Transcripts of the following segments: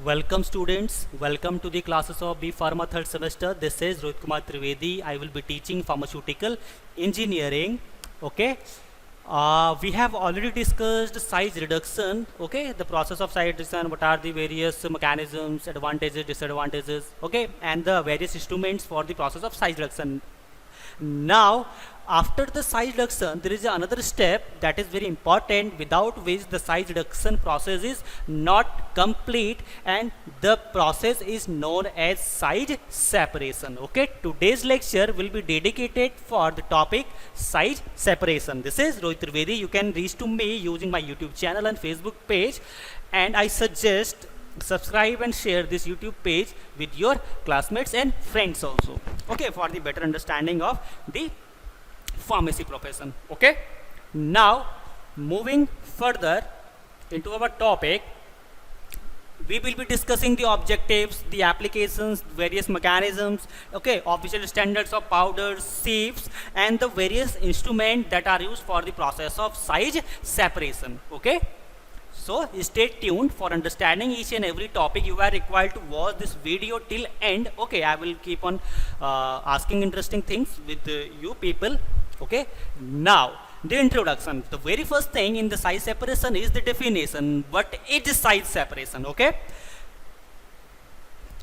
Welcome students, welcome to the classes of B Pharma third semester. This is Rohit Kumar Trivedi. I will be teaching pharmaceutical engineering. Okay. We have already discussed size reduction. Okay, the process of size reduction, what are the various mechanisms, advantages, disadvantages, okay, and the various instruments for the process of size reduction. Now, after the size reduction, there is another step that is very important, without which the size reduction process is not complete, and the process is known as size separation. Okay, today's lecture will be dedicated for the topic size separation. This is Rohit Trivedi. You can reach to me using my YouTube channel and Facebook page, and I suggest subscribe and share this YouTube page with your classmates and friends also, okay, for the better understanding of the pharmacy profession. Okay, now moving further into our topic, we will be discussing the objectives, the applications, various mechanisms, okay, official standards of powders, sieves, and the various instruments that are used for the process of size separation. Okay, so stay tuned for understanding each and every topic. You are required to watch this video till end. Okay, I will keep on asking interesting things with you people. Okay, now the introduction. The very first thing in the size separation is the definition. What is size separation? Okay,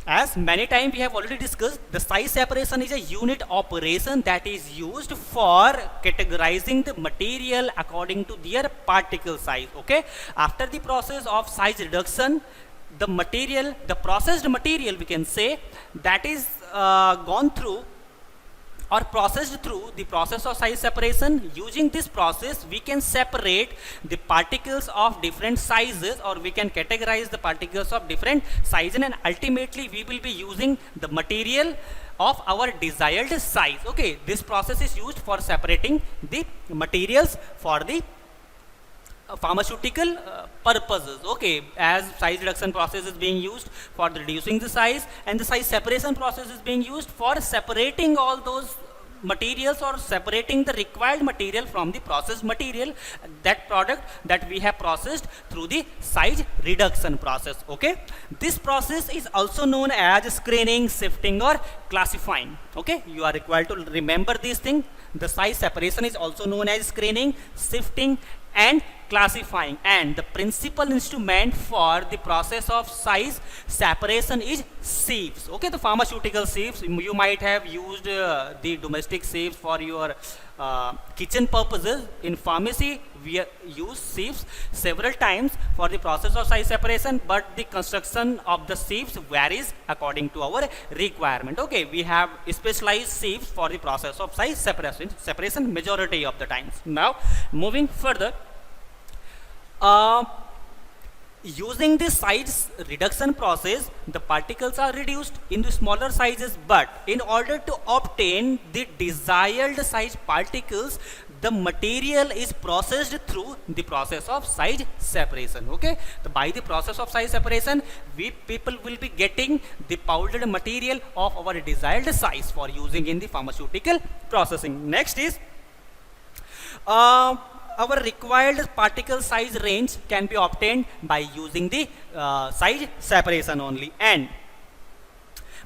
as many times we have already discussed, the size separation is a unit operation that is used for categorizing the material according to their particle size. Okay, after the process of size reduction, the material, the processed material, we can say, that is gone through or processed through the process of size separation. Using this process, we can separate the particles of different sizes, or we can categorize the particles of different sizes, and ultimately we will be using the material of our desired size. Okay, this process is used for separating the materials for the pharmaceutical purposes. Okay, as size reduction process is being used for reducing the size, and the size separation process is being used for separating all those materials, or separating the required material from the processed material, that product that we have processed through the size reduction process. Okay, this process is also known as screening, sifting, or classifying. Okay, you are required to remember these things. The size separation is also known as screening, sifting, and classifying, and the principal instrument for the process of size separation is sieves. Okay, the pharmaceutical sieves, you might have used the domestic sieves for your kitchen purposes. In pharmacy, we use sieves several times for the process of size separation, but the construction of the sieves varies according to our requirement. Okay, we have specialized sieves for the process of size separation majority of the times. Now moving further, using this size reduction process, the particles are reduced into smaller sizes, but in order to obtain the desired size particles, the material is processed through the process of size separation. Okay, so by the process of size separation, we people will be getting the powdered material of our desired size for using in the pharmaceutical processing. Next is our required particle size range can be obtained by using the size separation only, and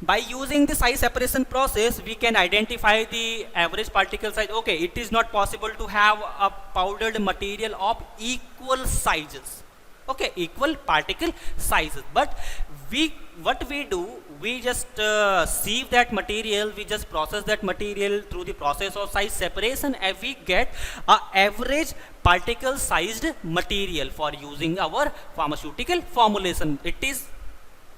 by using the size separation process, we can identify the average particle size. Okay, it is not possible to have a powdered material of equal sizes, okay, equal particle sizes, but what we do, we just sieve that material, we just process that material through the process of size separation, and we get a average particle sized material for using our pharmaceutical formulation. It is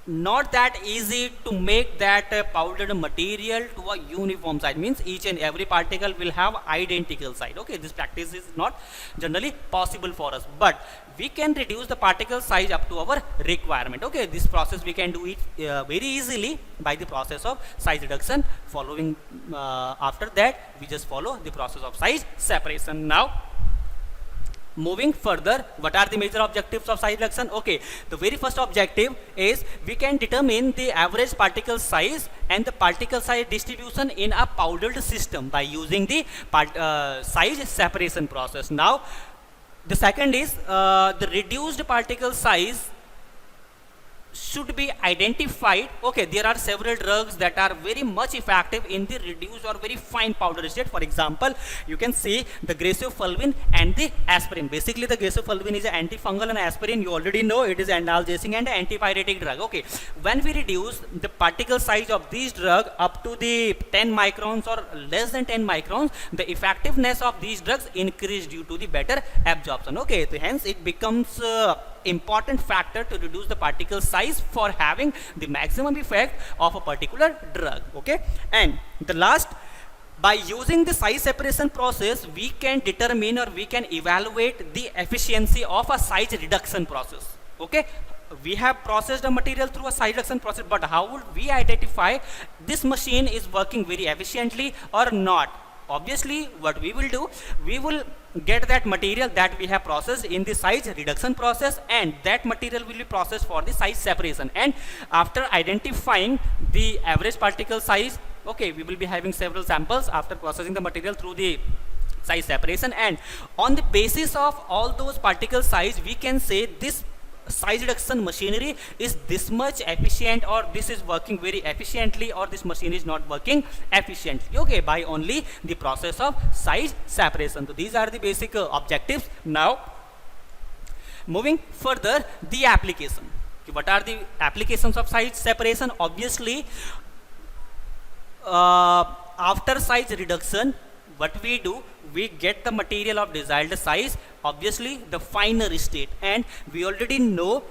not that easy to make that powdered material to a uniform size, means each and every particle will have identical size. Okay, this practice is not generally possible for us, but we can reduce the particle size up to our requirement. Okay, this process we can do it very easily by the process of size reduction. Following after that, we just follow the process of size separation. Now moving further, what are the major objectives of size reduction? Okay, the very first objective is we can determine the average particle size and the particle size distribution in a powdered system by using the size separation process. Now the second is the reduced particle size should be identified. Okay, there are several drugs that are very much effective in the reduced or very fine powder state. For example, you can see the gresophulvin and the aspirin. Basically, the gresophulvin is an antifungal, and aspirin, you already know, it is analgesic and antipyretic drug. Okay, when we reduce the particle size of these drug up to the 10 microns or less than 10 microns, the effectiveness of these drugs increase due to the better absorption. Okay, so hence it becomes important factor to reduce the particle size for having the maximum effect of a particular drug. Okay, and the last, by using the size separation process, we can determine or we can evaluate the efficiency of a size reduction process. Okay, we have processed a material through a size reduction process, but how would we identify this machine is working very efficiently or not? Obviously, what we will do, we will get that material that we have processed in the size reduction process, and that material will be processed for the size separation. And after identifying the average particle size, okay, we will be having several samples after processing the material through the size separation, and on the basis of all those particle size, we can say this size reduction machinery is this much efficient, or this is working very efficiently, or this machine is not working efficiently. Okay, by only the process of size separation. So these are the basic objectives. Now moving further, the application. What are the applications of size separation? Obviously, after size reduction, what we do, we get the material of desired size, obviously the finer state, and we already know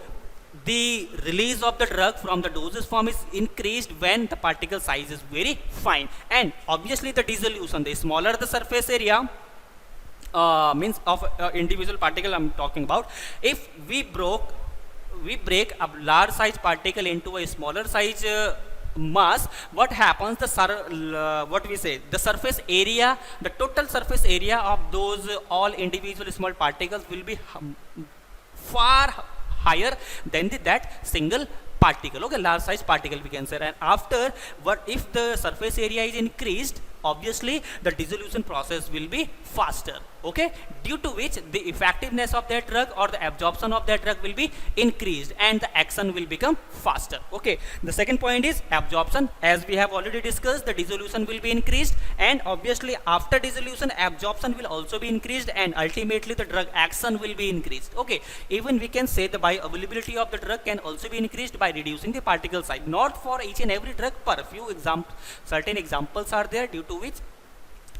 the release of the drug from the dosage form is increased when the particle size is very fine. And obviously the dissolution, the smaller the surface area, means of individual particle I'm talking about. If we break a large size particle into a smaller size mass, what happens, the surface area, the total surface area of those all individual small particles will be far higher than that single particle. Okay, large size particle we can say. And after, what if the surface area is increased, obviously the dissolution process will be faster. Okay, due to which the effectiveness of that drug or the absorption of that drug will be increased and the action will become faster. Okay, the second point is absorption. As we have already discussed, the dissolution will be increased, and obviously after dissolution, absorption will also be increased, and ultimately the drug action will be increased. Okay, even we can say the bioavailability of the drug can also be increased by reducing the particle size. Not for each and every drug, per few certain examples are there due to which,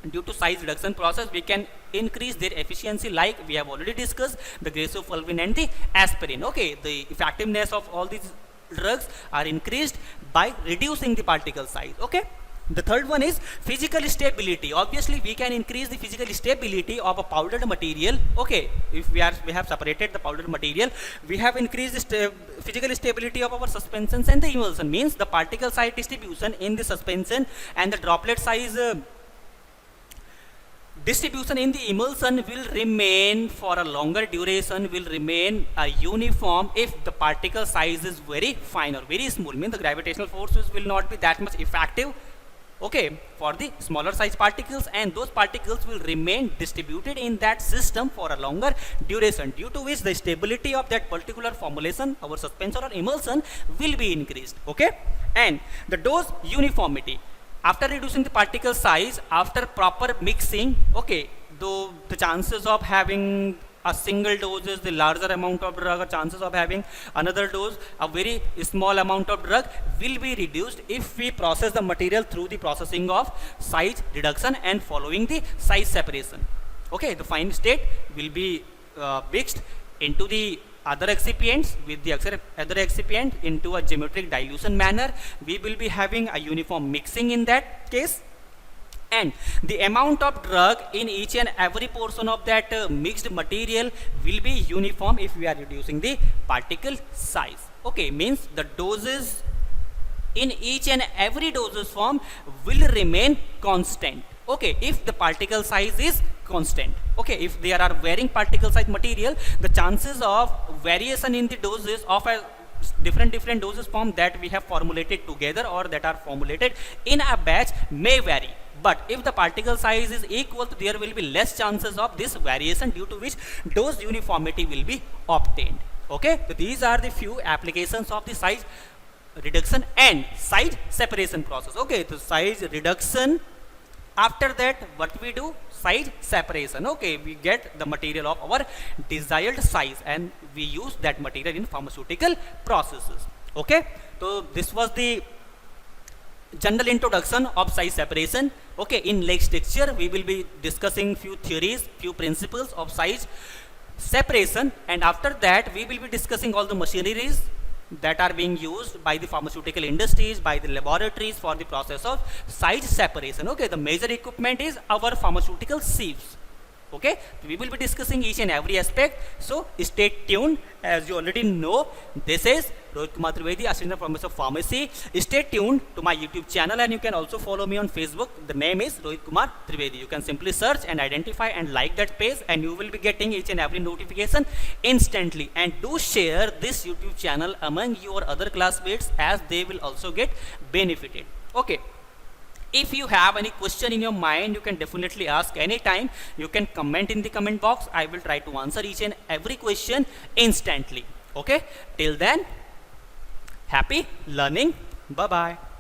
due to size reduction process, we can increase their efficiency, like we have already discussed the gresophulvin and the aspirin. Okay, the effectiveness of all these drugs are increased by reducing the particle size. Okay, the third one is physical stability. Obviously we can increase the physical stability of a powdered material. Okay, if we have separated the powdered material, we have increased the physical stability of our suspensions and the emulsion, means the particle size distribution in the suspension and the droplet size distribution in the emulsion will remain for a longer duration, will remain uniform if the particle size is very fine or very small, means the gravitational forces will not be that much effective, okay, for the smaller size particles, and those particles will remain distributed in that system for a longer duration, due to which the stability of that particular formulation, our suspension or emulsion, will be increased. Okay, and the dose uniformity. After reducing the particle size, after proper mixing, okay, though the chances of having a single dose is the larger amount of drug, or chances of having another dose, a very small amount of drug, will be reduced if we process the material through the processing of size reduction and following the size separation. Okay, the fine state will be mixed into the other excipients with the other excipient into a geometric dilution manner. We will be having a uniform mixing in that case, and the amount of drug in each and every portion of that mixed material will be uniform if we are reducing the particle size. Okay, means the doses in each and every dosage form will remain constant. Okay, if the particle size is constant. Okay, if there are varying particle size material, the chances of variation in the doses of a different doses form that we have formulated together or that are formulated in a batch may vary. But if the particle size is equal, there will be less chances of this variation, due to which dose uniformity will be obtained. Okay, so these are the few applications of the size reduction and size separation process. Okay, so size reduction, after that what we do, size separation. Okay, we get the material of our desired size and we use that material in pharmaceutical processes. Okay, so this was the general introduction of size separation. Okay, in next lecture we will be discussing few theories, few principles of size separation, and after that we will be discussing all the machineries that are being used by the pharmaceutical industries, by the laboratories for the process of size separation. Okay, the major equipment is our pharmaceutical sieves. Okay, we will be discussing each and every aspect, so stay tuned. As you already know, this is Rohit Kumar Trivedi, Assistant Professor of Pharmacy. Stay tuned to my YouTube channel, and you can also follow me on Facebook. The name is Rohit Kumar Trivedi. You can simply search and identify and like that page, and you will be getting each and every notification instantly. And do share this YouTube channel among your other classmates, as they will also get benefited. Okay, if you have any question in your mind, you can definitely ask anytime. You can comment in the comment box. I will try to answer each and every question instantly. Okay, till then, happy learning. Bye bye.